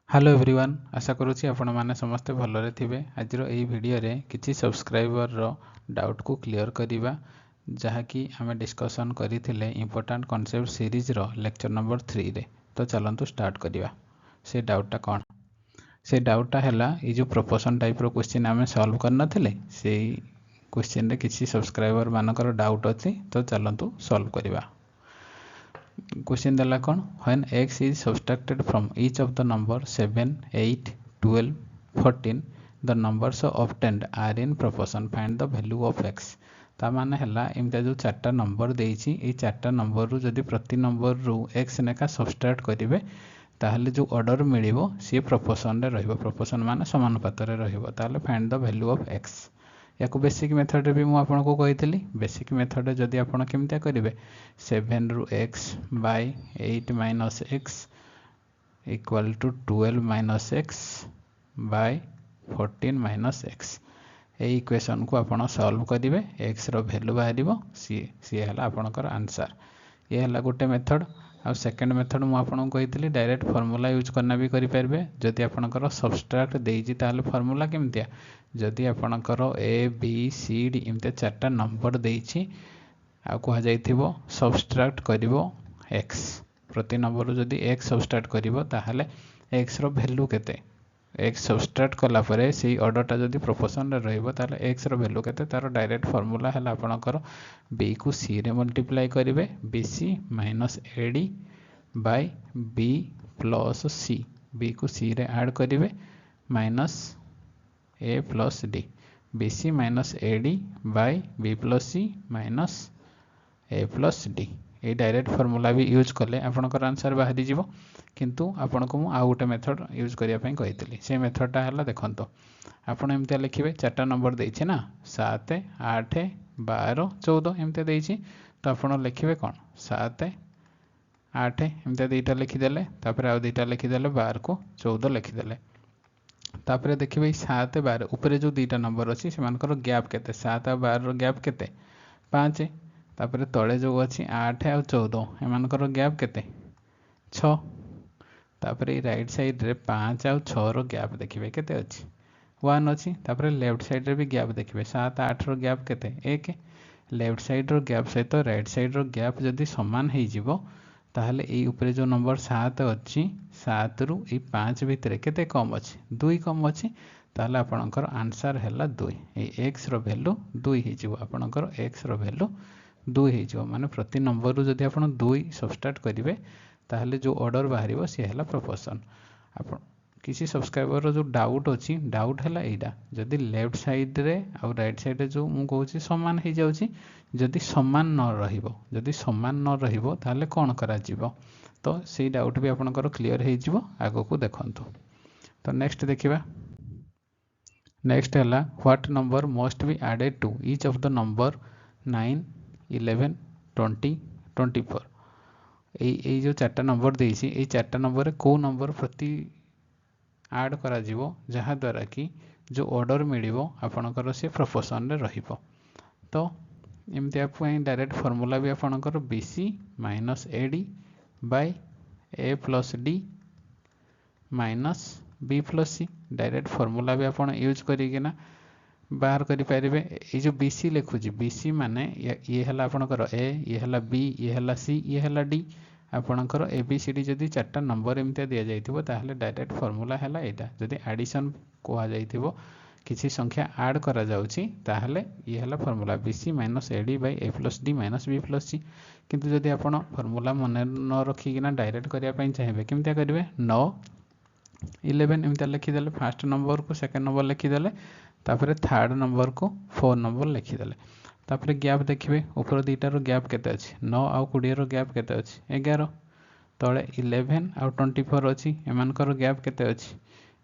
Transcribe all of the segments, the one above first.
Hello everyone आशा करुच्ची आपण मैंने समस्ते भलरे थिबे। आज यही वीडियो रे किसी सब्सक्राइबर रो डाउट को क्लियर करिबा जहाँकि आम डिस्कसन करथिले इंपोर्टेंट कॉन्सेप्ट सीरीज रो लेक्चर नंबर 3 रे। तो चलंतु स्टार्ट करिबा। से डाउटा कौन से डाउटा हैला ये जो प्रोपोर्शन टाइप रो क्वेश्चन आम सॉल्व करनथिले से क्वेश्चन रे किसी सब्सक्राइबर मानकर डाउट अछि। तो चलंतु सॉल्व करिबा। क्वेश्चन देला कौन when x is subtracted from each of the number 7 8 12 14 the numbers obtained are in proportion find the value of x। ता माने हैला एमता जो चारटा नंबर देइछि ए चारटा नंबर रु जदि प्रति नंबर रु x नेका सब्ट्रैक्ट करिवे ताहले जो ऑर्डर मिलिबो सी प्रोपोर्शन रे रहइबो। प्रोपोर्शन माने समानुपात रे रहइबो। ताहले find the value of x। या बेसिक मेथड रे भी मु आपन को कहितली। बेसिक मेथड जदि आपन केमता करिवे 7 रु x by 8 minus x equal to 12 minus x by 14 minus x। ए इक्वेशन को आपन सॉल्व करिवे x रो वैल्यू बाहरिबो सी हला आपनकर आंसर। ये हला गोटे मेथड। आ सेकंड मेथड मु आपन को कहितली डायरेक्ट फार्मूला यूज करना भी करि परबे। जदि आपनकर सब्ट्रैक्ट देइछि ताले फार्मूला केमतिया जदि आपनकर ए बी सी डी एमते चारटा नंबर देइछि आ कहा जाइथिबो सब्ट्रैक्ट करिवो x। प्रति नंबर जदि x सब्ट्रैक्ट करिवो ताहले x रो वैल्यू केते x सब्ट्रैक्ट कला परे सेही ऑर्डरटा जदि प्रोपोर्शन रे रहइबो ताहले x रो वैल्यू केते तार डायरेक्ट फार्मूला हला आपनकर b को c रे मल्टीप्लाई करिवे bc minus ad by b plus c। b को c रे ऐड करिवे minus a plus d bc minus ad by b plus c minus a plus d। ये डायरेक्ट फार्मूला भी यूज कले आपनकर आंसर बाहरी जीवो। किंतु आपन को मु आ गोटे मेथड यूज करिया पई कहितली। से मेथडटा हला देखंतो आपन एमते लिखिबे चारटा नंबर देइछि ना 7 8 12 14 एमते देइछि। तो आपन लिखिबे कोन 7 8 एमते दुईटा लिखि देले तापर आ दुईटा लिखि देले 12 को 14 लिखि देले। तापर देखिबे 7 12 ऊपर जो दुईटा नंबर अछि सेमानकर गैप केते 7 और 12 रो गैप केते 5। तापर तळे जो अछि 8 और 14 एमानकर गैप केते 6। तापर ए राइट साइड रे 5 और 6 रो गैप देखिबे केते अछि 1 अछि। तापर लेफ्ट साइड रे भी गैप देखिबे 7 8 रो गैप केते 1। लेफ्ट साइड रो गैप सहित राइट साइड रो गैप जदि समान हे जिवो ताहले ए ऊपर जो नंबर 7 अछि 7 रु ए 5 भितरे केते कम अछि 2 कम अछि। ताहले आपनकर आंसर हैला 2। ए x रो वैल्यू 2 हे जिवो। आपनकर x रो वैल्यू 2 हे जिवो माने प्रति नंबर रु जदि आपन 2 सब्ट्रैक्ट करिवे ताहले जो ऑर्डर बाहरिबो से हैला प्रोपोर्शन। आपन किसी सब्सक्राइबर रो जो डाउट अछि डाउट हैला एडा जदि लेफ्ट साइड रे और राइट साइड रे जो मु कहूछि समान हे जाउछि जदि समान न रहिबो ताहले कोन करा जिवो। तो से डाउट भी आपनकर क्लियर हे जिवो आगो को देखंतु। तो नेक्स्ट देखिबा। नेक्स्ट हैला what number must be added to each of the number 9 11 20 24। ए जो चारटा नंबर देइछि ए चारटा नंबर रे को नंबर प्रति ऐड करा जिवो जहा द्वारा कि जो ऑर्डर मिलिबो आपनकर से प्रोपोर्शन रे रहिबो। तो एमती आप डायरेक्ट फार्मूला भी आपनकर bc minus ad by a plus d minus b plus c। Direct formula भी आपन यूज करिकिना बाहर करि परिबे। ए जो bc लिखुछि bc माने ये हला आपनकर a ये हला b ये हला c ये हला d। आपनकर ए बी सी डी जदि चारटा नंबर एमते दिया जाइथिबो ताहले डायरेक्ट फार्मूला हला एटा। जदि एडिशन कोहा जाइथिबो किसी संख्या ऐड करा जाउछि ताहले ये हला formula bc minus ad by a plus d minus b plus c। किंतु जदि आपण फार्मूला मने न रखिकिना डायरेक्ट करिया पई चाहिबे केमतिया करिवे 9 11 एमतिया लिखि देले फर्स्ट नंबर को सेकंड नंबर लिखि देले तापर थर्ड नंबर को 4 नंबर लिखि देले। तापर गैप देखिबे ऊपर दुईटा रो गैप केते अछि 9 और 20 रो गैप केते अछि 11। तळे 11 और 24 अछि एमानकर गैप केते अछि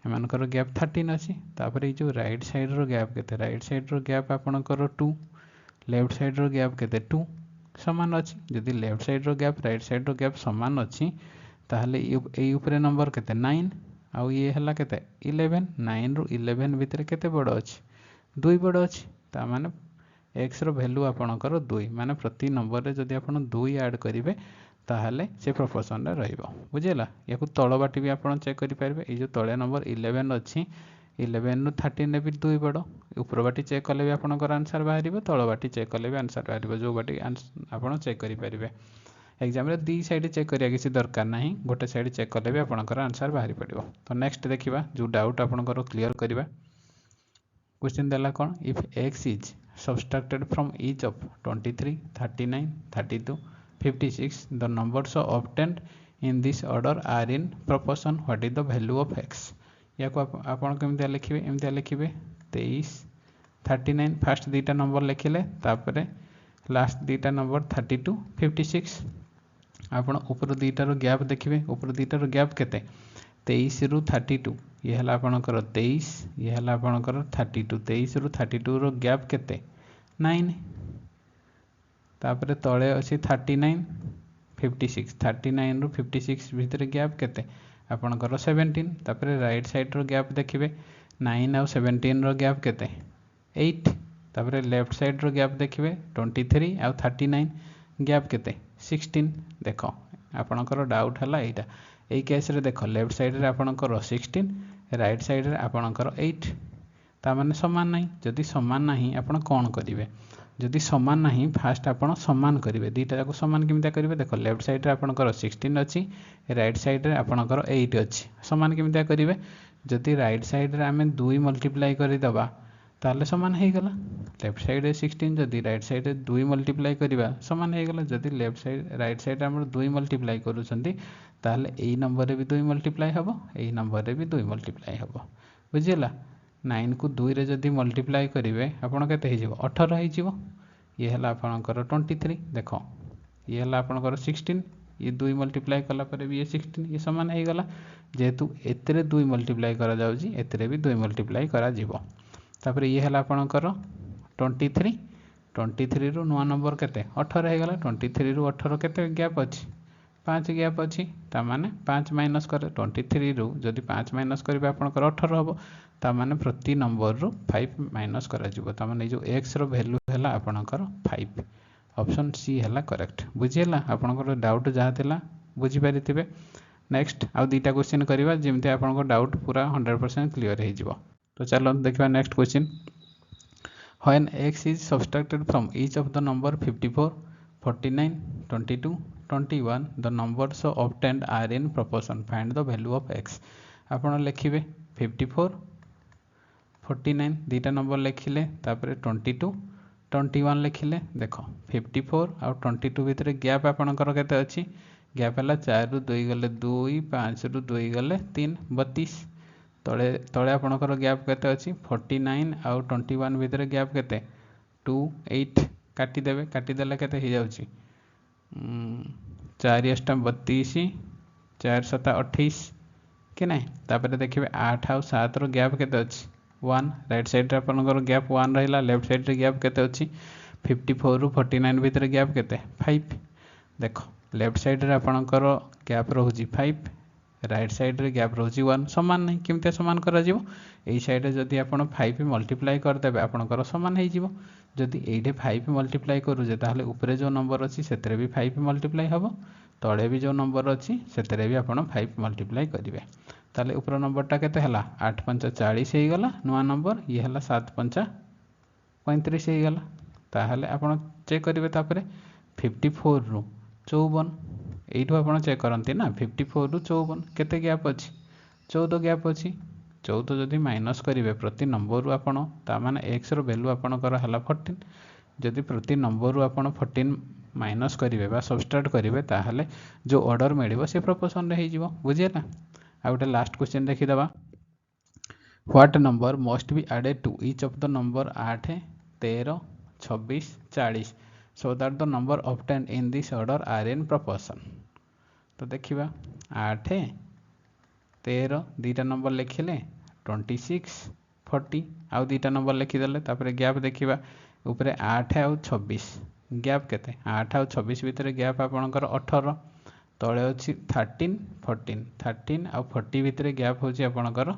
एमानकर गैप 13 अछि। तापर ए जो राइट साइड रो गैप केते राइट साइड रो गैप आपनकर 2 लेफ्ट साइड रो गैप केते 2 समान अछि। जदि लेफ्ट साइड रो गैप राइट साइड रो गैप समान अछि ताहले ए ऊपर नंबर केते 9 और ये हला केते 11 9 रु 11 भितरे केते बड़ अछि 2 बड़ अछि। ता माने x रो वैल्यू आपनकर 2 माने प्रति नंबर रे जदि आपन 2 ऐड करिवे ताहले से प्रोपोर्शन रे रहइबो बुझिला। याकू तळ बाटी भी आपण चेक करि पारबे। ए जो तळे नंबर 11 अछि 11 रु 13 भी 2 बड़ ऊपर बाटी चेक कले भी आपनकर आंसर बाहरिबो तळ बाटी चेक कले भी आंसर बाहरिबो जो बाटी आपण चेक करि पारबे। एग्जाम रे दी साइड चेक करिया किसी दरकार नाही गोटे साइड चेक कले भी आपनकर आंसर बाहरि पड़िबो। तो नेक्स्ट देखिबा जो डाउट आपनकर क्लियर करिबा। क्वेश्चन देला कोन if x is subtracted from each of 23 39 32 56 the numbers obtained in this order are in proportion what is the value of x। या को आपण केमते लिखिबे एमते लिखिबे 23 39 फर्स्ट दीटा नंबर लिखिले तापरे लास्ट दीटा नंबर 32 56 आपण ऊपर दीटा रो गैप देखिबे ऊपर दीटा रो गैप केते 23 रु 32 ये हला आपनकर 23 ये हला आपनकर 32 23 रु 32 रो गैप केते 9 तापरे तळे अछि 39 56 39 रु 56 भितरे गैप केते आपनकर 17 तापरे राइट साइड रो गैप देखिबे 9 और 17 रो गैप केते 8 तापरे लेफ्ट साइड रो गैप देखिबे 23 और 39 गैप केते 16 देखो आपनकर डाउट हला एटा एई केस रे देखो लेफ्ट साइड रे आपनकर 16 राइट साइड रे आपनकर 8 ता माने समान नाही जदि समान नाही आपण कोन करिवे जदि समान नाही फास्ट आपण समान करिवे दीटा जाको समान केमिता करिवे देखो लेफ्ट साइड रे आपनकर 16 अछि राइट साइड रे आपनकर 8 अछि समान केमिता करिवे जदि राइट साइड रे हमें 2 मल्टीप्लाई करि दबा ताले समान हे गला लेफ्ट साइड रे 16 जदि राइट साइड रे 2 मल्टीप्लाई करिवा समान हे गला जदि लेफ्ट साइड राइट साइड रे हम 2 मल्टीप्लाई करूछंती ताले एई नंबर रे भी 2 मल्टीप्लाई हबो एई नंबर रे भी 2 मल्टीप्लाई हबो बुझिला 9 को 2 रे जदि मल्टीप्लाई करिवे आपण केते हे जिवो 18 हे जिवो ये हला आपनकर 23 देखो ये हला आपनकर 16 ये 2 मल्टीप्लाई कला परे भी ये 16 ये समान हे गला जेतु एतरे 2 मल्टीप्लाई करा जाउची एतरे भी 2 मल्टीप्लाई करा जिवो तापरे ये हला आपनकर 23 रु नुआ नंबर केते 18 हे गला 23 रु 18 केते गैप अछि 5 गैप अछि ता माने 5 माइनस करे 23 रु जदि 5 माइनस करबे आपनकर 18 हबो ता माने प्रति नंबर रु 5 माइनस करा जिवो ता माने जो x रो वैल्यू हैला आपनकर 5 ऑप्शन सी हैला करेक्ट बुझियला आपनकर डाउट जहा थिला बुझि पारिथिबे। नेक्स्ट आ दीटा क्वेश्चन करिवा जेमते आपनकर डाउट पूरा 100% क्लियर हे जिवो। तो चलो देखिबा next question when x is subtracted from each of the number 54 49 22 21 the numbers obtained are in proportion find the value of x। आपण लिखिबे 54 49 दीटा नंबर लिखिले तापरे 22 21 लिखिले देखो 54 और 22 भितरे गैप आपनकर केते अछि गैप हला 4 रु 2 गले 2 5 रु 2 गले 3 32 तळे तळे आपनकर गैप केते अछि 49 और 21 भितरे गैप केते 2 8 काटी देबे काटी देला केते हे जाउची 4 8 32 4 7 28 के नै तापरे देखिबे 8 और 7 रो गैप केते अछि 1 राइट साइड रे आपनकर गैप 1 रहिला लेफ्ट साइड रे गैप केते अछि 54 रु 49 भितरे गैप केते 5 देखो लेफ्ट साइड रे आपनकर गैप रहउची 5 राइट साइड रे गैप रहउची 1 समान नै केमते समान करा जिवो एई साइड रे जदि आपण 5 मल्टीप्लाई कर देबे आपनकर समान हे जिवो जदि एइठे 5 मल्टीप्लाई करू जे ताहले ऊपरे जो नंबर अछि सेतरे भी 5 मल्टीप्लाई हबो तळे भी जो नंबर अछि सेतरे भी आपण 5 मल्टीप्लाई करिवे ताले ऊपर नंबर टा केते हला 8 5 40 हे गला नुवा नंबर ये हला 7 5 35 हे गला ताहले आपण चेक करिवे तापरे 54 रु 54 एइठो आपण चेक करंती ना 54 रु 54 केते गैप अछि 14 गैप अछि 14 जदि माइनस करिवे प्रति नंबर रु आपण ता माने x रो वैल्यू आपण कर हला 14 जदि प्रति नंबर रु आपण 14 माइनस करिवे बा सबट्रैक्ट करिवे ताहले जो ऑर्डर मिलिबो से प्रोपोर्शन रे हे जिवो बुझियला। आ गोटे लास्ट क्वेश्चन देखि दबा what number must be added to each of the number 8 13 26 40 so that the number obtained in this order are in proportion। तो देखिबा 8 13 दीटा नंबर लिखिले 26 40 आउ दीटा नंबर लिखि देले तापरे गैप देखिबा ऊपरे 8 आउ 26 गैप केते 8 आउ 26 भितरे गैप आपनकर 18 तळे अछि 13 14 13 आउ 40 भितरे गैप होछि आपनकर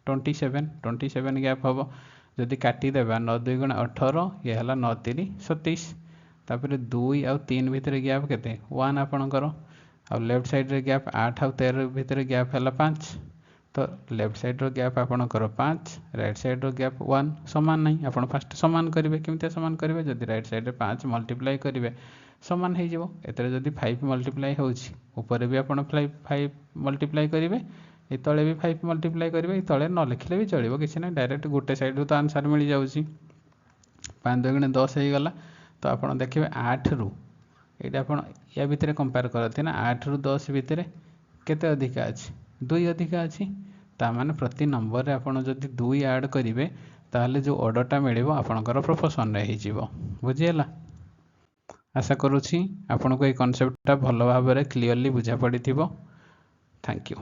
27 गैप हबो जदि काटी देबा 9 2 गुणा 18 ये हला 9 3 27 तापर 2 आउ 3 भितर गैप केते 1 आपणकर आ लेफ्ट साइड रे गैप 8 आउ 13 भितर गैप हला 5 तो लेफ्ट साइड रो गैप आपणकर 5 राइट साइड रो गैप 1 समान नहीं आपण फास्ट समान करिवे केमते समान करिवे जदि राइट साइड रे 5 मल्टीप्लाई करिवे समान हो जिवो एतरे जदि 5 मल्टीप्लाई होउची ऊपर भी आपण 5 मल्टीप्लाई करिवे ए तळे भी 5 मल्टीप्लाई करिवे ए तळे न लिखले भी चलिबो किछि नै डायरेक्ट गोटे साइड रो तो आंसर मिल जाउची 5 2 गुणे 10 हो गला तो आपण देखिबे 8 रु एटा आपण या भितर कंपेयर करते ना 8 रु 10 भितर केते अधिक अछि 2 अधिक अछि ता माने प्रति नंबर रे आपण जदि 2 ऐड करिवे ताले जो ऑर्डरटा मिलिबो आपणकर प्रोपोर्शन रे हि जिवो बुझियला आशा करूछि आपनको ए कांसेप्टटा भलो भाबरे क्लियरली बुझा पड़िथिबो थैंक यू।